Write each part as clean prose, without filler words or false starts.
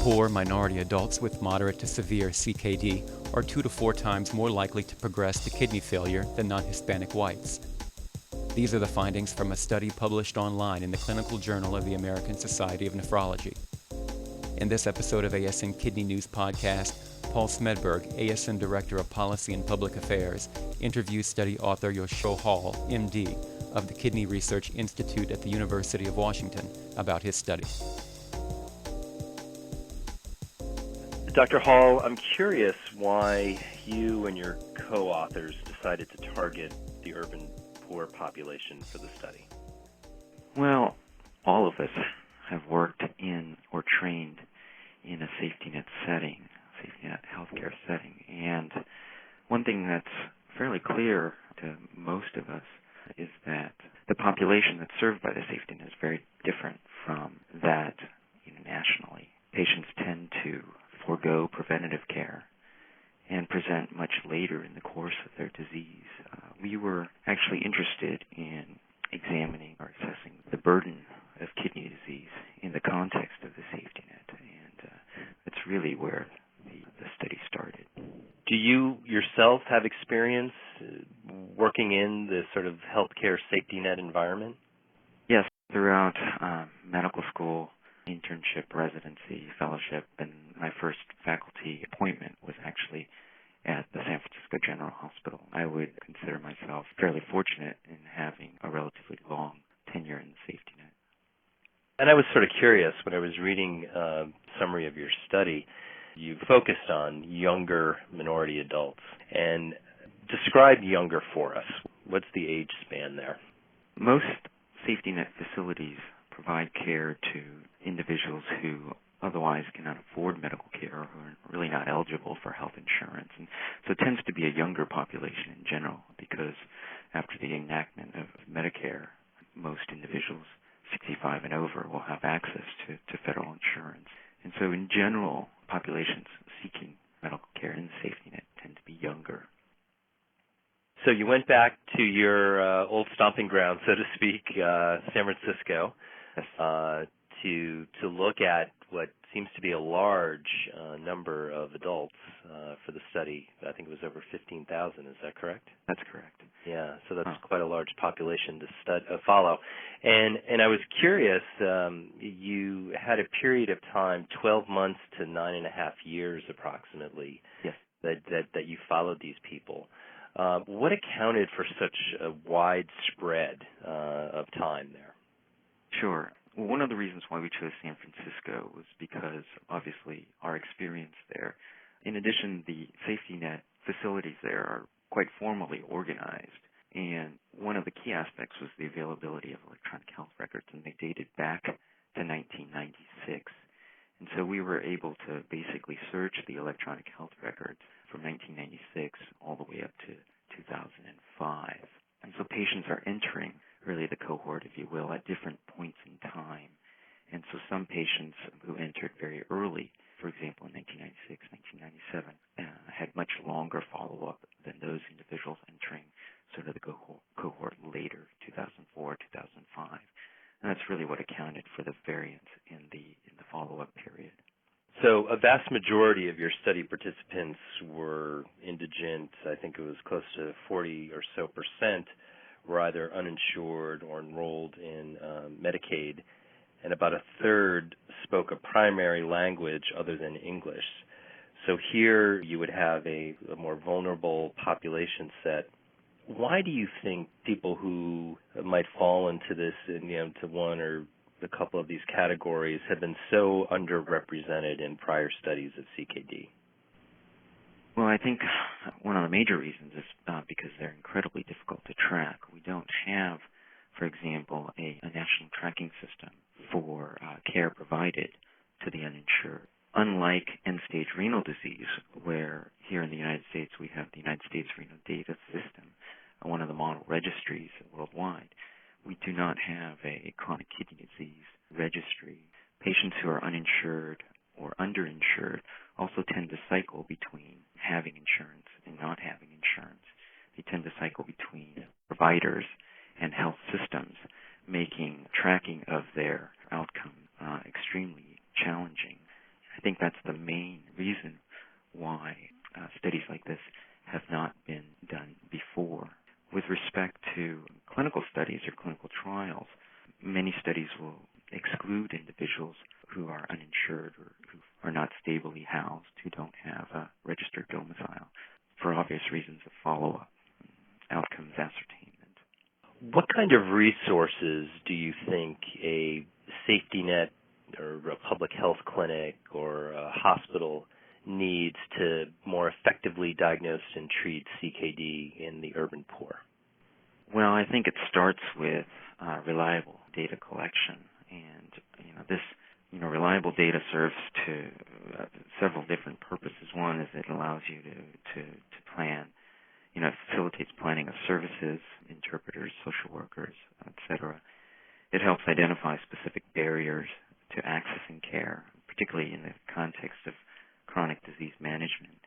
Poor minority adults with moderate to severe CKD are 2 to 4 times more likely to progress to kidney failure than non-Hispanic whites. These are the findings from a study published online in the Clinical Journal of the American Society of Nephrology. In this episode of ASN Kidney News Podcast, Paul Smedberg, ASN Director of Policy and Public Affairs, interviews study author Yoshio Hall, MD, of the Kidney Research Institute at the University of Washington about his study. Dr. Hall, I'm curious why you and your co-authors decided to target the urban poor population for the study. Well, all of us have worked in or trained in a safety net setting, safety net healthcare setting, and one thing that's fairly clear to most of us is that the population that's served by the safety net is very different from that nationally. Patients tend to forego preventative care and present much later in the course of their disease. We were actually interested in examining or assessing the burden of kidney disease in the context of the safety net, and that's really where the study started. Do you yourself have experience working in the sort of healthcare safety net environment? Yes, throughout medical school, internship, residency, fellowship, and my first faculty appointment was actually at the San Francisco General Hospital. I would consider myself fairly fortunate in having a relatively long tenure in the safety net. And I was sort of curious when I was reading a summary of your study. You focused on younger minority adults. And describe younger for us. What's the age span there? Most safety net facilities provide care to individuals who otherwise cannot afford medical care or who are really not eligible for health insurance. And so it tends to be a younger population in general because after the enactment of Medicare, most individuals 65 and over will have access to federal insurance. And so in general, populations seeking medical care in the safety net tend to be younger. So you went back to your old stomping ground, so to speak, San Francisco, to look at what seems to be a large number of adults for the study. I think it was over 15,000. Is that correct? That's correct. Yeah, so that's quite a large population to follow. And I was curious, you had a period of time, 12 months to 9.5 years approximately, yes, that you followed these people. What accounted for such a wide spread of time there? Sure. Well, one of the reasons why we chose San Francisco was because, obviously, our experience there. In addition, the safety net facilities there are quite formally organized, and one of the key aspects was the availability of electronic health records, and they dated back to 1996. And so we were able to basically search the electronic health records from 1996 all the way up to 2005. And so patients are entering really the cohort, if you will, at different points in time. And so some patients who entered very early, for example, in 1996, 1997, had much longer follow-up than those individuals entering sort of the cohort later, 2004, 2005. And that's really what accounted for the variance in the follow-up period. So a vast majority of your study participants were indigent. I think it was close to 40 or so percent were either uninsured or enrolled in Medicaid, and about a third spoke a primary language other than English. So here you would have a more vulnerable population set. Why do you think people who might fall into this, to one or a couple of these categories have been so underrepresented in prior studies of CKD? Well, I think one of the major reasons is because they're incredibly difficult to track. We don't have, for example, a national tracking system for care provided to the uninsured. Unlike end-stage renal disease, where here in the United States we have the United States Renal Data System, one of the model registries worldwide, we do not have a chronic kidney disease registry. Patients who are uninsured or underinsured also tend to cycle between having insurance and not having insurance. They tend to cycle between providers and health systems, making tracking of their outcome extremely challenging. I think main reason why studies like this have not been done before. With respect to clinical studies or clinical trials, many studies will exclude individuals who are uninsured or who are not stably housed, who don't have a registered domicile, for obvious reasons of follow-up, outcomes ascertainment. What kind of resources do you think a safety net or a public health clinic or a hospital needs to more effectively diagnose and treat CKD in the urban poor? Well, I think it starts with reliable data collection, and this reliable data serves to several different purposes. One is it allows you to plan. It facilitates planning of services, interpreters, social workers, etc. It helps identify specific barriers to accessing care, particularly in the context of chronic disease management.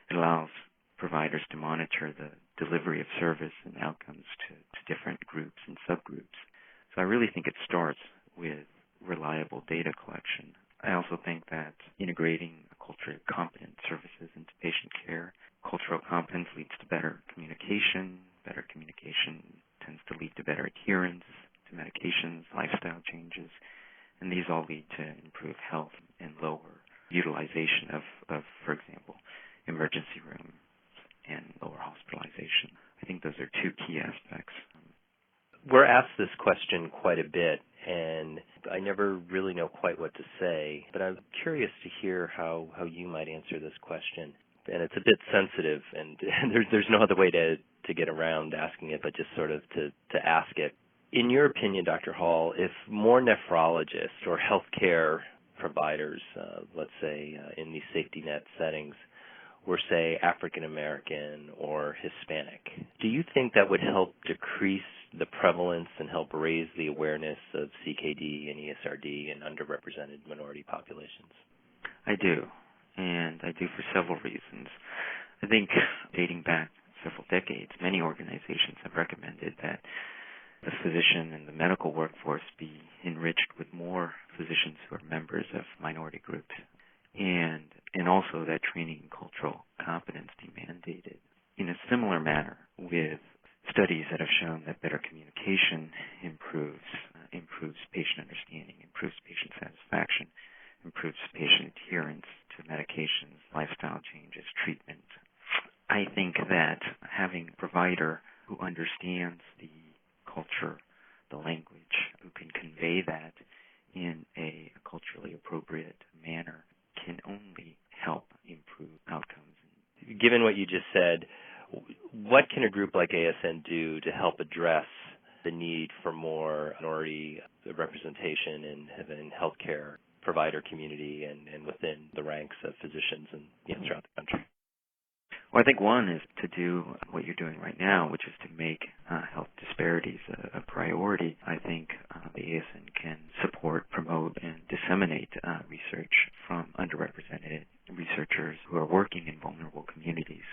It allows providers to monitor the delivery of service and outcomes to different groups and subgroups. So I really think it starts with reliable data collection. I also think that integrating culturally competent services into patient care, cultural competence leads to better communication. Better communication tends to lead to better adherence to medications, lifestyle changes, and these all lead to improved health and lower utilization of, for example, emergency rooms and lower hospitalization. I think those are two key aspects. We're asked this question quite a bit, and I never really know quite what to say, but I'm curious to hear how you might answer this question. And it's a bit sensitive, and there's no other way to get around asking it but just sort of to ask it. In your opinion, Dr. Hall, if more nephrologists or healthcare providers, let's say in these safety net settings, were, say, African American or Hispanic, do you think that would help decrease the prevalence and help raise the awareness of CKD and ESRD in underrepresented minority populations? I do, and I do for several reasons. I think dating back several decades, many organizations have recommended that the physician and the medical workforce be enriched with more physicians who are members of minority groups, and also that training and cultural competence be mandated. In a similar manner, with studies that have shown that better communication improves patient understanding, improves patient satisfaction, improves patient adherence to medications, lifestyle changes, treatment. I think that having a provider who understands the culture, the language, who can convey that in a culturally appropriate manner can only help improve outcomes. Given what you just said, what can a group like ASN do to help address the need for more minority representation in healthcare provider community and within the ranks of physicians and throughout the country? Well, I think one is to do what you're doing right now, which is to make health disparities a priority. I think the ASN can support, promote, and disseminate research from underrepresented researchers who are working in vulnerable communities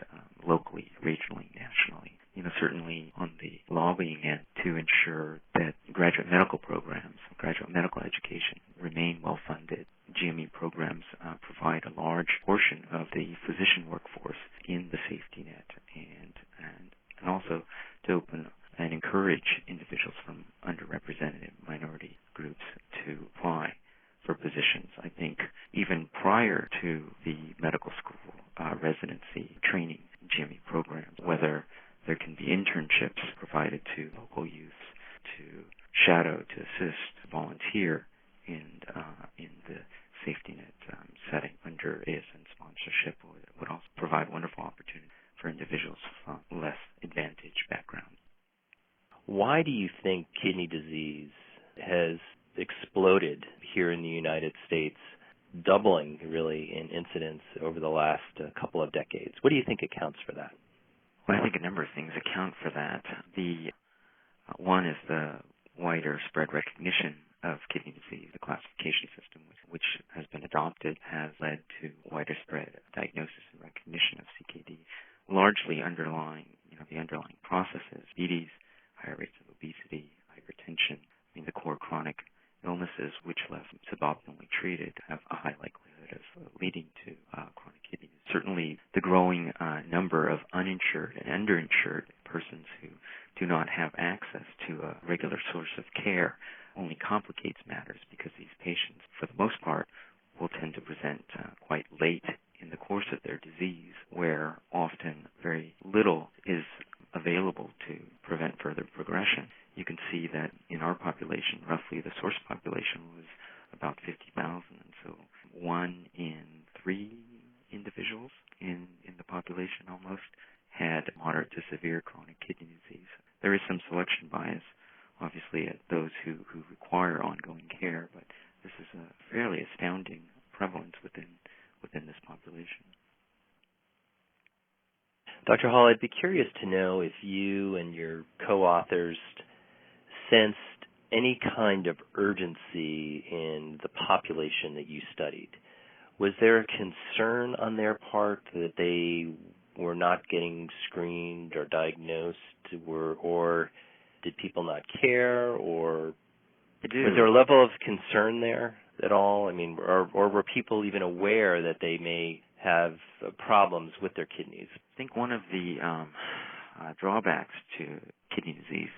locally, regionally, nationally. Certainly on the lobbying end to ensure that graduate medical programs, graduate medical education remain well-funded. GME programs provide a large portion of the physician workforce in the safety net, and also to open and encourage individuals from underrepresented minority groups to apply for positions. I think even prior to the medical school residency training GME programs, whether there can be internships provided to local youth to shadow, to assist, volunteer in the safety net setting under ASN sponsorship would also provide wonderful opportunity for individuals from less advantaged backgrounds. Why do you think kidney disease has exploded here in the United States, doubling really in incidence over the last couple of decades? What do you think accounts for that? Well, I think a number of things account for that. The one is the wider spread recognition of kidney disease. The classification system, which has been adopted, has led to wider spread diagnosis and recognition of CKD, largely underlying, the underlying processes: diabetes, higher rates of obesity, hypertension. The core chronic illnesses, which left suboptimally treated, have a high likelihood of leading to growing number of uninsured and underinsured persons who do not have access to a regular source of care only complicates matters, because these patients, for the most part, will tend to present quite late in the course of their disease, where often very little is available to prevent further progression. You can see that in our population, roughly the source population was about 50,000, and so 1 in 3 individuals in the population almost had moderate to severe chronic kidney disease. There is some selection bias, obviously, at those who require ongoing care, but this is a fairly astounding prevalence within this population. Dr. Hall, I'd be curious to know if you and your co-authors sensed any kind of urgency in the population that you studied. Was there a concern on their part that they were not getting screened or diagnosed, or did people not care, or was there a level of concern there at all? I mean, or were people even aware that they may have problems with their kidneys? I think one of the drawbacks to kidney disease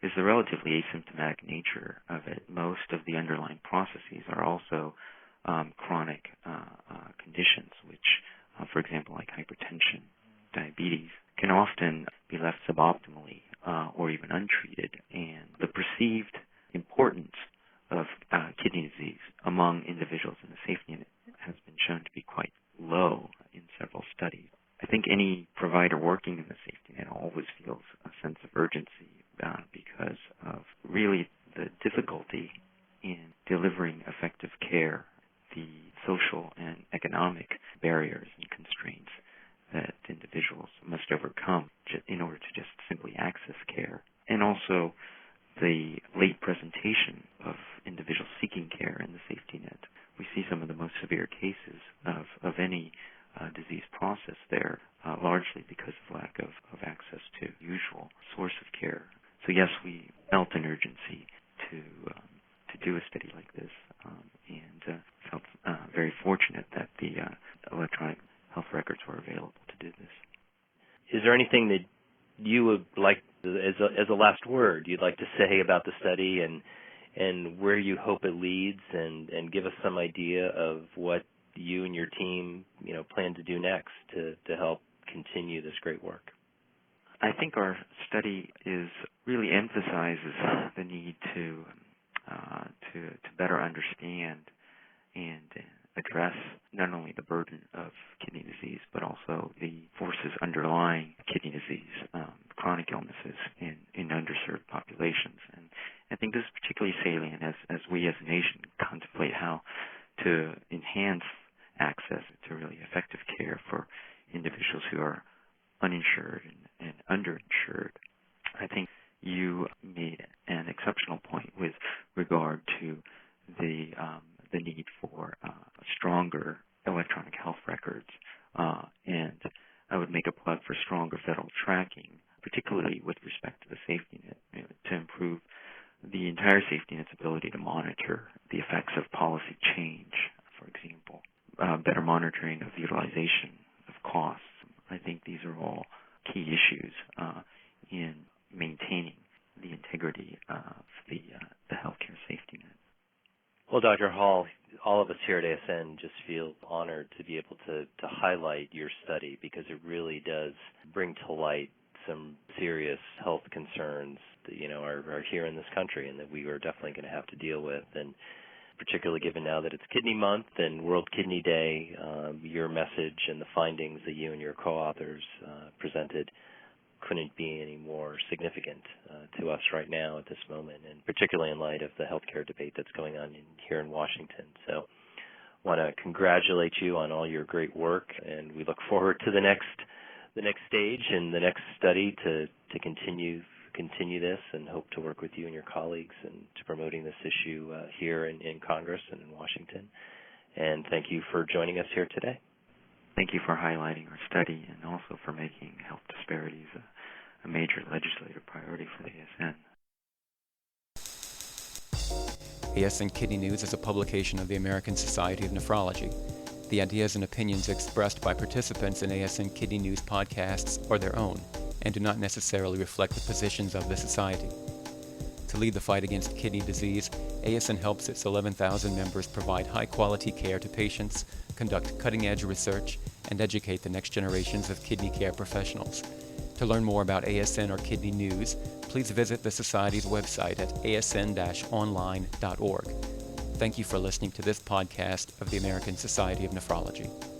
is the relatively asymptomatic nature of it. Most of the underlying processes are also chronic conditions, which, for example, like hypertension, diabetes, can often be left suboptimally or even untreated. And the perceived importance of kidney disease among individuals in the safety net has been shown to be quite low in several studies. I think any provider working in the safety net always feels a sense of urgency because of really the difficulty in delivering effective care, the social and economic barriers and constraints that individuals must overcome in order to just simply access care, and also the late presentation of individuals seeking care in the safety net. We see some of the most severe cases of any disease process there, largely because of lack of access to usual source of care. So yes, we felt an urgency to do a study like this, and felt very fortunate that the electronic health records were available to do this. Is there anything that you would like, as a last word, you'd like to say about the study and where you hope it leads, and give us some idea of what you and your team, plan to do next to help continue this great work? I think our study really emphasizes the need to better understand and address not only the burden of kidney disease, but also the forces underlying kidney disease, chronic illnesses in underserved populations. And I think this is particularly salient as we as a nation contemplate how to enhance access to really effective care for individuals who are uninsured and underinsured. I think you made an exceptional point with regard to the need for stronger electronic health records, and I would make a plug for stronger federal tracking, particularly with respect to the safety net, to improve the entire safety net's ability to monitor the effects of policy change, for example, better monitoring of utilization of costs. I think these are all key issues in maintaining the integrity of the healthcare safety net. Well, Dr. Hall, all of us here at ASN just feel honored to be able to highlight your study, because it really does bring to light some serious health concerns that are here in this country and that we are definitely going to have to deal with. And particularly given now that it's Kidney Month and World Kidney Day, your message and the findings that you and your co-authors presented couldn't be any more significant to us right now at this moment, and particularly in light of the healthcare debate that's going on here in Washington. So I want to congratulate you on all your great work, and we look forward to the next stage and the next study to continue this, and hope to work with you and your colleagues and to promoting this issue here in Congress and in Washington. And thank you for joining us here today. Thank you for highlighting our study and also for making health disparities a major legislative priority for the ASN. ASN Kidney News is a publication of the American Society of Nephrology. The ideas and opinions expressed by participants in ASN Kidney News podcasts are their own and do not necessarily reflect the positions of the Society. To lead the fight against kidney disease, ASN helps its 11,000 members provide high-quality care to patients, conduct cutting-edge research, and educate the next generations of kidney care professionals. To learn more about ASN or Kidney News, please visit the Society's website at asn-online.org. Thank you for listening to this podcast of the American Society of Nephrology.